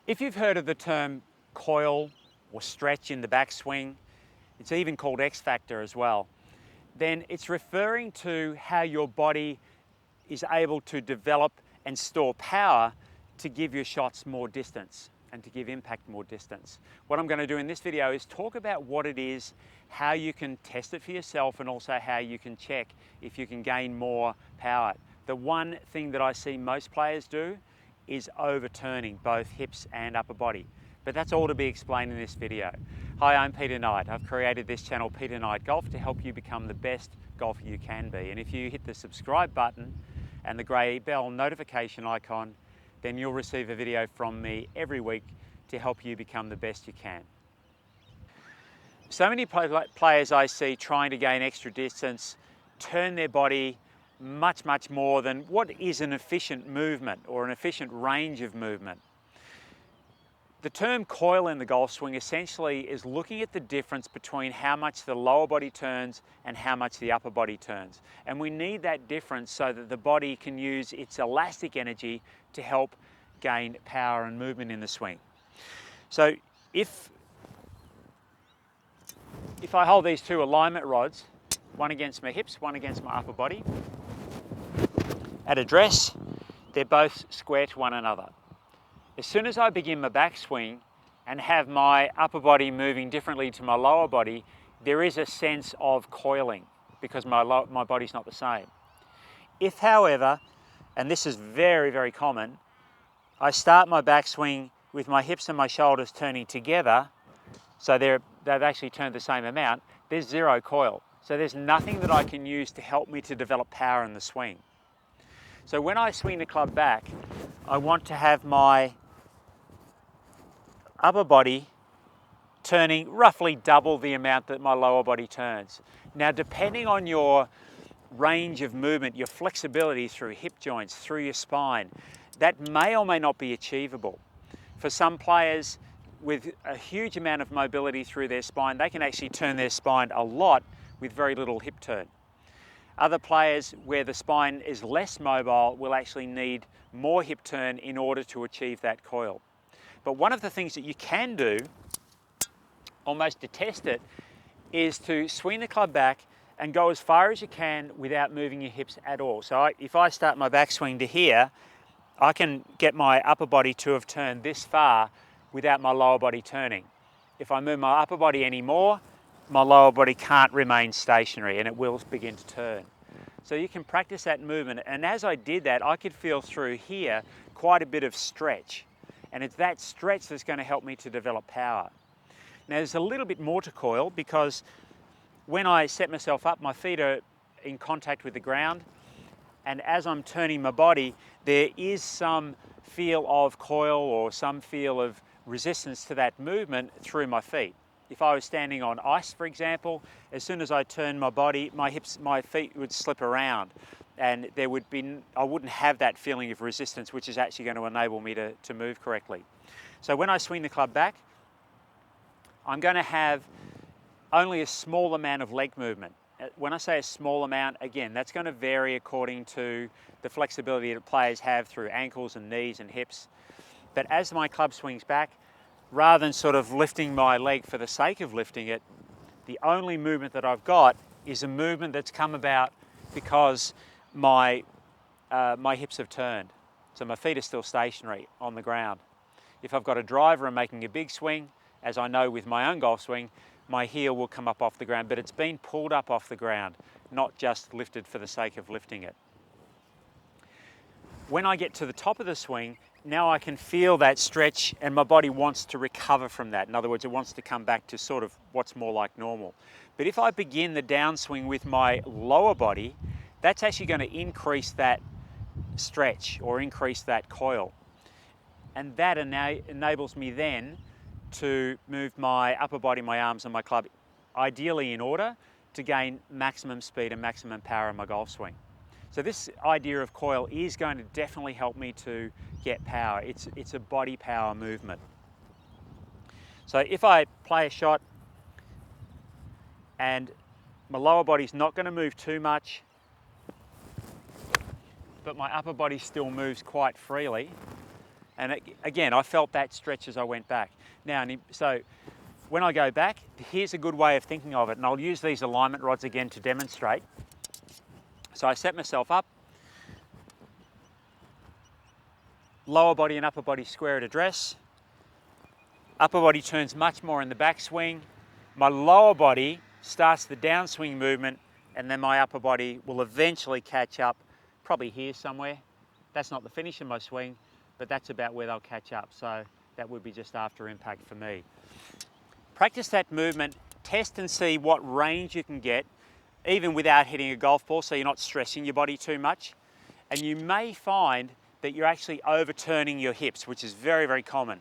If you've heard of the term coil or stretch in the backswing, it's even called X factor as well, then it's referring to how your body is able to develop and store power to give your shots more distance and to give impact more distance. What I'm going to do in this video is talk about what it is, how you can test it for yourself, and also how you can check if you can gain more power. The one thing that I see most players do is overturning both hips and upper body. But that's all to be explained in this video. Hi, I'm Peter Knight. I've created this channel, Peter Knight Golf, to help you become the best golfer you can be. And if you hit the subscribe button and the grey bell notification icon, then you'll receive a video from me every week to help you become the best you can. So many players I see trying to gain extra distance turn their body much more than what is an efficient movement or an efficient range of movement. The term coil in the golf swing essentially is looking at the difference between how much the lower body turns and how much the upper body turns. And we need that difference so that the body can use its elastic energy to help gain power and movement in the swing. So if I hold these two alignment rods, one against my hips, one against my upper body, at address, they're both square to one another. As soon as I begin my backswing and have my upper body moving differently to my lower body, there is a sense of coiling because my body's not the same. If, however, and this is very common, I start my backswing with my hips and my shoulders turning together, so they've actually turned the same amount, there's zero coil. So there's nothing that I can use to help me to develop power in the swing. So when I swing the club back, I want to have my upper body turning roughly double the amount that my lower body turns. Now, depending on your range of movement, your flexibility through hip joints, through your spine, that may or may not be achievable. For some players with a huge amount of mobility through their spine, they can actually turn their spine a lot with very little hip turn. Other players where the spine is less mobile will actually need more hip turn in order to achieve that coil. But one of the things that you can do, almost to test it, is to swing the club back and go as far as you can without moving your hips at all. So if I start my backswing to here, I can get my upper body to have turned this far without my lower body turning. If I move my upper body any more, my lower body can't remain stationary and it will begin to turn. So you can practice that movement, and as I did that, I could feel through here quite a bit of stretch, and it's that stretch that's going to help me to develop power. Now there's a little bit more to coil because when I set myself up, my feet are in contact with the ground, and as I'm turning my body, there is some feel of coil or some feel of resistance to that movement through my feet. If I was standing on ice, for example, as soon as I turned my body, my feet would slip around, and I wouldn't have that feeling of resistance, which is actually going to enable me to move correctly. So when I swing the club back, I'm going to have only a small amount of leg movement. When I say a small amount, again, that's going to vary according to the flexibility that players have through ankles and knees and hips. But as my club swings back, rather than sort of lifting my leg for the sake of lifting it, the only movement that I've got is a movement that's come about because my hips have turned. So my feet are still stationary on the ground. If I've got a driver and making a big swing, as I know with my own golf swing, my heel will come up off the ground, but it's been pulled up off the ground, not just lifted for the sake of lifting it. When I get to the top of the swing, now I can feel that stretch and my body wants to recover from that. In other words, it wants to come back to sort of what's more like normal. But if I begin the downswing with my lower body, that's actually going to increase that stretch or increase that coil. And that enables me then to move my upper body, my arms and my club, ideally in order to gain maximum speed and maximum power in my golf swing. So this idea of coil is going to definitely help me to get power. It's a body power movement. So if I play a shot and my lower body's not going to move too much, but my upper body still moves quite freely, And again, I felt that stretch as I went back. Now, so when I go back, here's a good way of thinking of it, and I'll use these alignment rods again to demonstrate. So I set myself up, lower body and upper body square at address. Upper body turns much more in the backswing. My lower body starts the downswing movement, and then my upper body will eventually catch up, probably here somewhere. That's not the finish of my swing, but that's about where they'll catch up. So that would be just after impact for me. Practice that movement, test and see what range you can get, even without hitting a golf ball, so you're not stressing your body too much. And you may find that you're actually overturning your hips, which is very, very common.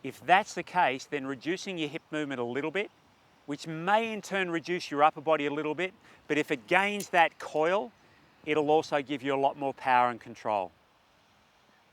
If that's the case, then reducing your hip movement a little bit, which may in turn reduce your upper body a little bit, but if it gains that coil, it'll also give you a lot more power and control.